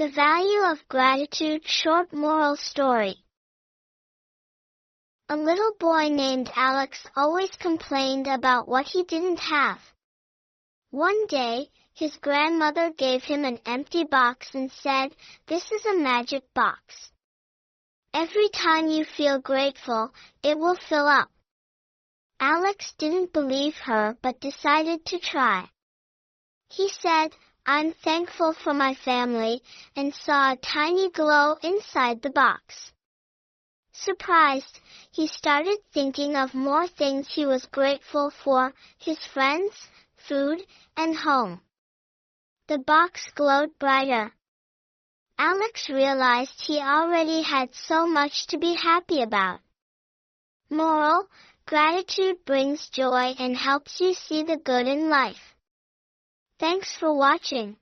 The value of gratitude. Short moral story. A little boy named Alex always complained about what he didn't have. One day, his grandmother gave him an empty box and said, "This is a magic box. Every time you feel grateful, it will fill up." Alex didn't believe her but decided to try. He said, "I'm thankful for my family," and saw a tiny glow inside the box. Surprised, he started thinking of more things he was grateful for: his friends, food, and home. The box glowed brighter. Alex realized he already had so much to be happy about. Moral: gratitude brings joy and helps you see the good in life. Thanks for watching.